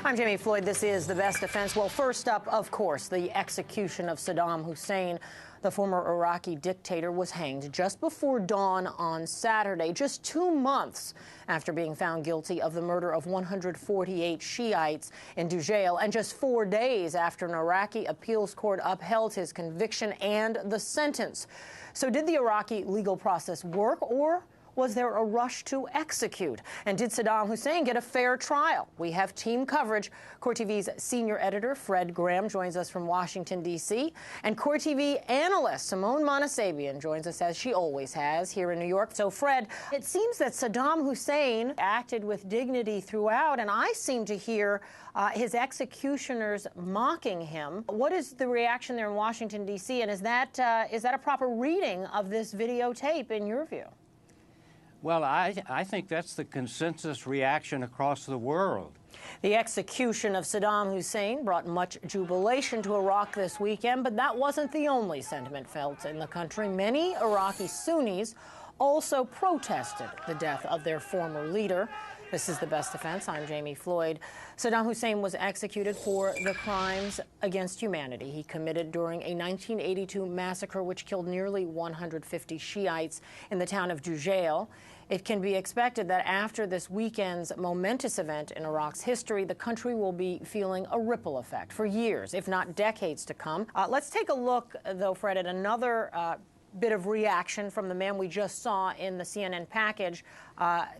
I'm Jami. Floyd. This is The Best Defense. Well, first up, of course, the execution of Saddam Hussein. The former Iraqi dictator was hanged just before dawn on Saturday, just 2 months after being found guilty of the murder of 148 Shiites in Dujail, and just 4 days after an Iraqi appeals court upheld his conviction and the sentence. So did the Iraqi legal process work, or was there a rush to execute? And did Saddam Hussein get a fair trial? We have team coverage. Core TV's senior editor, Fred Graham, joins us from Washington, D.C., and Core TV analyst Simone Monasabian joins us, as she always has, here in New York. So, Fred, it seems that Saddam Hussein acted with dignity throughout, and I seem to hear his executioners mocking him. What is the reaction there in Washington, D.C., and is that a proper reading of this videotape, in your view? Well, I think that's the consensus reaction across the world. The execution of Saddam Hussein brought much jubilation to Iraq this weekend, but that wasn't the only sentiment felt in the country. Many Iraqi Sunnis also protested the death of their former leader. This is The Best Defense. I'm Jami Floyd. Saddam Hussein was executed for the crimes against humanity he committed during a 1982 massacre which killed nearly 150 Shiites in the town of Dujail. It can be expected that after this weekend's momentous event in Iraq's history, the country will be feeling a ripple effect for years, if not decades to come. Let's take a look, though, Fred, at another bit of reaction from the man we just saw in the CNN package,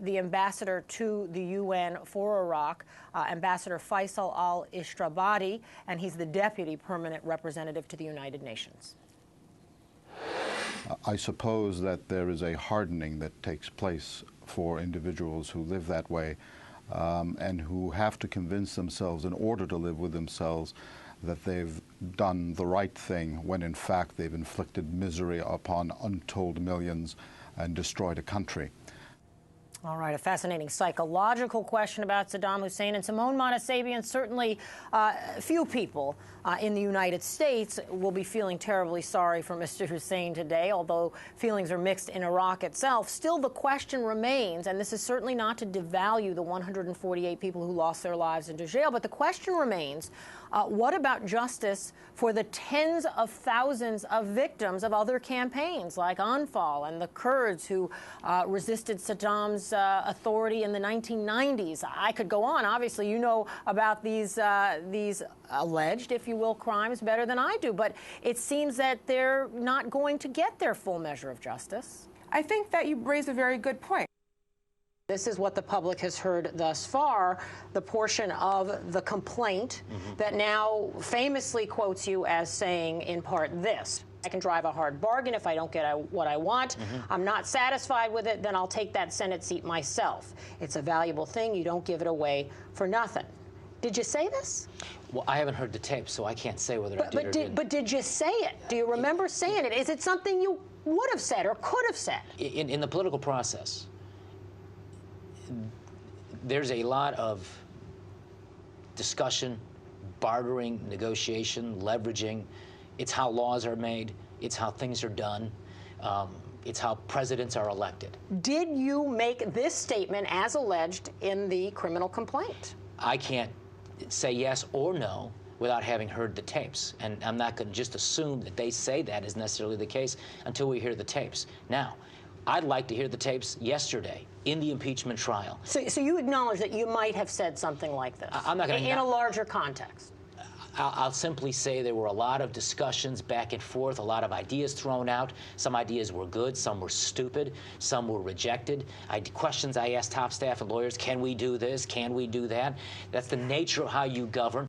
the ambassador to the UN for Iraq, Ambassador Faisal al-Ishtrabadi, and he's the deputy permanent representative to the United Nations. I suppose that there is a hardening that takes place for individuals who live that way and who have to convince themselves, in order to live with themselves, that they've done the right thing when in fact they've inflicted misery upon untold millions and destroyed a country. All right, a fascinating psychological question about Saddam Hussein. And Simone Monasabian, certainly few people in the United States will be feeling terribly sorry for Mr. Hussein today, although feelings are mixed in Iraq itself. Still, the question remains, and this is certainly not to devalue the 148 people who lost their lives in Dujail, but the question remains, what about justice for the tens of thousands of victims of other campaigns like Anfal and the Kurds who resisted Saddam's authority in the 1990s? I could go on. Obviously, you know about these alleged, if you will, crimes better than I do, but it seems that they're not going to get their full measure of justice. I think that you raise a very good point. This is what the public has heard thus far, the portion of the complaint that now famously quotes you as saying, in part, this: I can drive a hard bargain if I don't get what I want. I'm not satisfied with it, then I'll take that Senate seat myself. It's a valuable thing. You don't give it away for nothing. Did you say this? Well, I haven't heard the tape, so I can't say whether I did or didn't. But did you say it? Do you remember saying it? Is it something you would have said or could have said? In the political process, there's a lot of discussion, bartering, negotiation, leveraging. It's how laws are made. It's how things are done. It's how presidents are elected. Did you make this statement as alleged in the criminal complaint? I can't say yes or no without having heard the tapes. And I'm not going to just assume that they say that is necessarily the case until we hear the tapes. Now, I'd like to hear the tapes yesterday in the impeachment trial. So you acknowledge that you might have said something like this? I'm not going to... In a larger context? I'll simply say there were a lot of discussions back and forth, a lot of ideas thrown out. Some ideas were good, some were stupid, some were rejected. Questions I asked top staff and lawyers: can we do this? Can we do that? That's the nature of how you govern.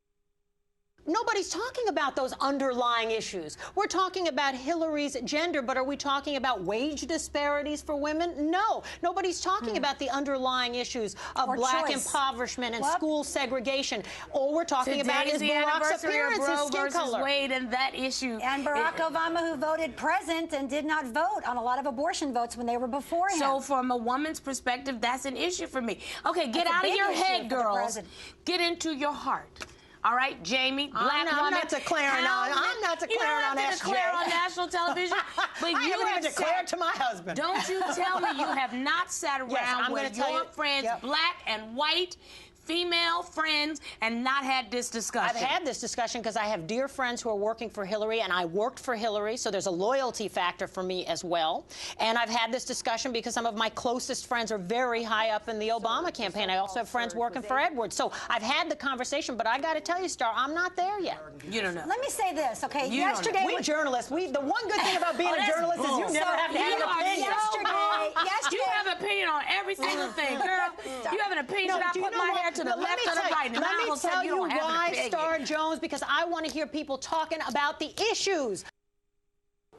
Nobody's talking about those underlying issues. We're talking about Hillary's gender, but are we talking about wage disparities for women? No. Nobody's talking about the underlying issues of black impoverishment and school segregation. All we're talking about is Barack's appearance and skin color. Wade and that issue. And Barack Obama, who voted present and did not vote on a lot of abortion votes when they were before him. So from a woman's perspective, that's an issue for me. Okay, get out of your head, girls. Get into your heart. All right, Jami, black woman. I'm not declaring on SJ. You don't have to declare on national television. But I you have declared to my husband. Don't you tell me you have not sat around with your friends, black and white, female friends and not had this discussion? I've had this discussion because I have dear friends who are working for Hillary, and I worked for Hillary, so there's a loyalty factor for me as well. And I've had this discussion because some of my closest friends are very high up in the Obama campaign. I also have friends working for Edwards. So I've had the conversation, but I got to tell you, Star, I'm not there yet. You don't know. Let me say this, okay? You Yesterday, We journalists, the one good thing about being a journalist is you never have to have an opinion. You have an opinion on every single thing, girl. You have an opinion. Should I put my hair to the left or the right? Let me tell you why, Star Jones, because I want to hear people talking about the issues.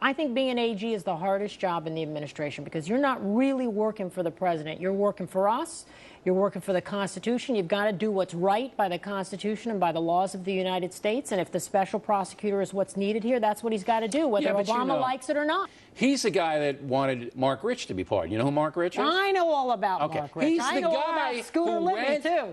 I think being an AG is the hardest job in the administration because you're not really working for the president. You're working for us. You're working for the Constitution. You've got to do what's right by the Constitution and by the laws of the United States. And if the special prosecutor is what's needed here, that's what he's got to do, whether Obama likes it or not. He's the guy that wanted Mark Rich to be pardoned. You know who Mark Rich is? I know all about Mark Rich. He's the guy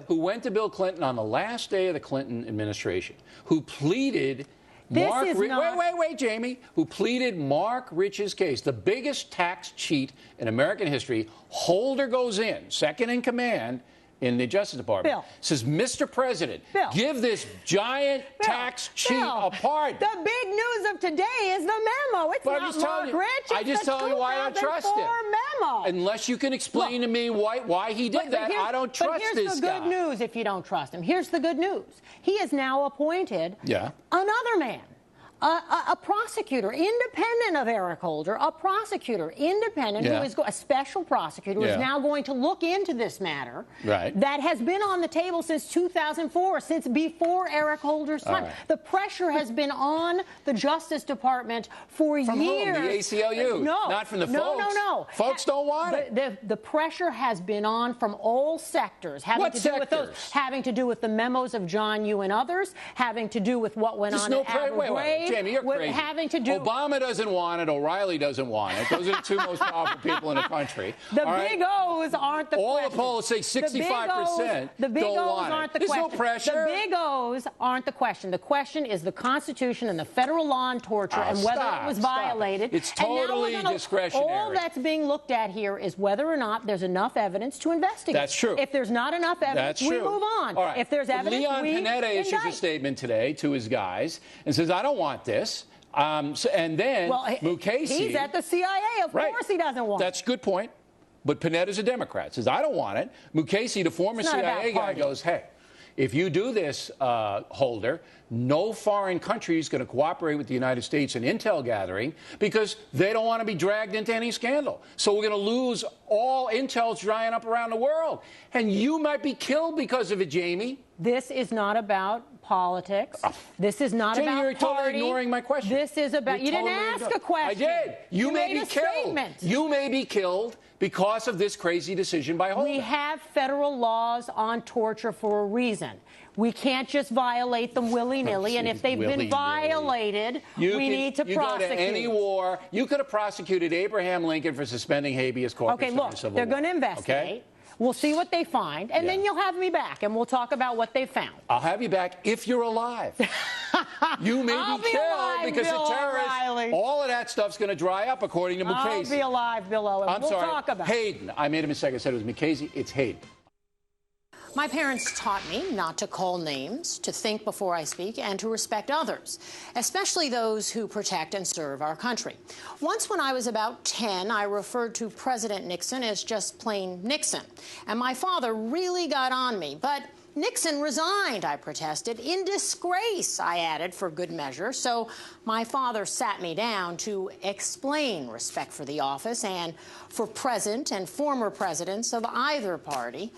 who went to Bill Clinton on the last day of the Clinton administration, who pleaded wait, Jamie, who pleaded Mark Rich's case, the biggest tax cheat in American history. Holder goes in, second in command in the Justice Department. Bill. Says, Mr. President, give this giant tax cheat a pardon. The big news of today is the memo. It's not Mark Rich. I just tell you why I don't trust him. Memo. Unless you can explain to me why he did that, I don't trust this guy. But here's the good news if you don't trust him. Here's the good news. He has now appointed another man. A prosecutor, independent of Eric Holder, a prosecutor, independent, who is a special prosecutor, who is now going to look into this matter that has been on the table since 2004, since before Eric Holder's time. The pressure has been on the Justice Department for years. From whom? The ACLU? No. Not from the folks? No. Folks don't want it. The pressure has been on from all sectors. Having to do with the memos of John Yoo and others, having to do with what went on at Abu Ghraib. Jamie, you're crazy. Having to do Obama doesn't want it. O'Reilly doesn't want it. Those are the two most powerful people in the country. The big O's aren't the question. All the polls say 65% the big don't O's want aren't it. the question. There's no pressure. The big O's aren't the question. The question is the Constitution and the federal law on torture and whether it was violated. It's totally discretionary. All that's being looked at here is whether or not there's enough evidence to investigate. That's true. If there's not enough evidence, we move on. All right. If there's evidence, Leon we Panetta issues a statement today to his guys and says, I don't want this. And then Mukasey... He's at the CIA. Of course he doesn't want it. That's a good point. But Panetta's a Democrat. Says, I don't want it. Mukasey, the former CIA guy, goes, hey, if you do this, Holder, no foreign country is going to cooperate with the United States in intel gathering because they don't want to be dragged into any scandal. So we're going to lose all intel's drying up around the world. And you might be killed because of it, Jamie. This is not about politics. This is not Jamie, about you're totally ignoring my question. This is about... You didn't ask a question. I did. You may be killed. You may be killed because of this crazy decision by Holder. We have federal laws on torture for a reason. We can't just violate them willy-nilly, and if they've been violated, we need to prosecute. You go to any war. You could have prosecuted Abraham Lincoln for suspending habeas corpus in the Civil War. They're going to investigate. Okay? We'll see what they find, and then you'll have me back, and we'll talk about what they found. I'll have you back if you're alive. You may be killed because of terrorists. All of that stuff's going to dry up, according to Mukasey. I'll be alive, Bill Owen. I'm sorry. Talk about Hayden. I made a mistake. I said it was Mukasey. It's Hayden. My parents taught me not to call names, to think before I speak, and to respect others, especially those who protect and serve our country. Once when I was about 10, I referred to President Nixon as just plain Nixon, and my father really got on me. But Nixon resigned, I protested. In disgrace, I added for good measure. So my father sat me down to explain respect for the office and for present and former presidents of either party.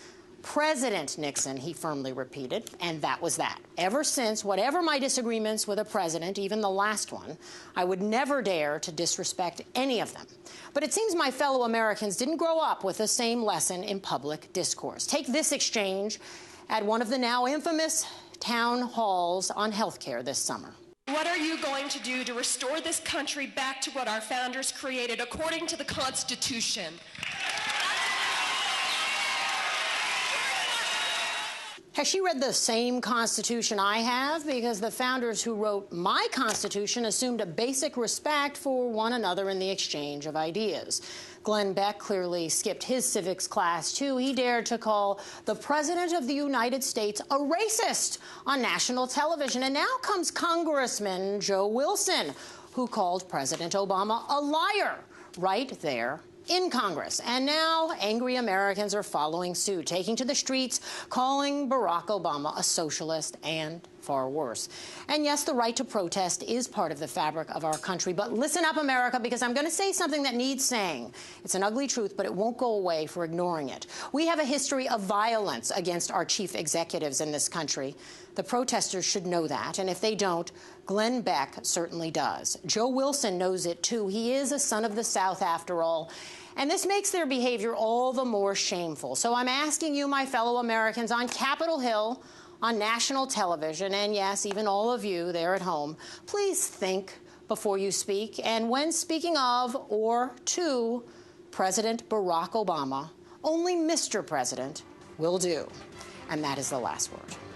President Nixon, he firmly repeated, and that was that. Ever since, whatever my disagreements with a president, even the last one, I would never dare to disrespect any of them. But it seems my fellow Americans didn't grow up with the same lesson in public discourse. Take this exchange at one of the now infamous town halls on health care this summer. What are you going to do to restore this country back to what our founders created according to the Constitution? Has she read the same Constitution I have? Because the founders who wrote my Constitution assumed a basic respect for one another in the exchange of ideas. Glenn Beck clearly skipped his civics class, too. He dared to call the President of the United States a racist on national television. And now comes Congressman Joe Wilson, who called President Obama a liar right there in Congress. And now angry Americans are following suit, taking to the streets, calling Barack Obama a socialist and far worse. And yes, the right to protest is part of the fabric of our country. But listen up, America, because I'm going to say something that needs saying. It's an ugly truth, but it won't go away for ignoring it. We have a history of violence against our chief executives in this country. The protesters should know that, and if they don't, Glenn Beck certainly does. Joe Wilson knows it, too. He is a son of the South, after all. And this makes their behavior all the more shameful. So I'm asking you, my fellow Americans, on Capitol Hill, on national television, and yes, even all of you there at home, please think before you speak. And when speaking of or to President Barack Obama, only Mr. President will do. And that is the last word.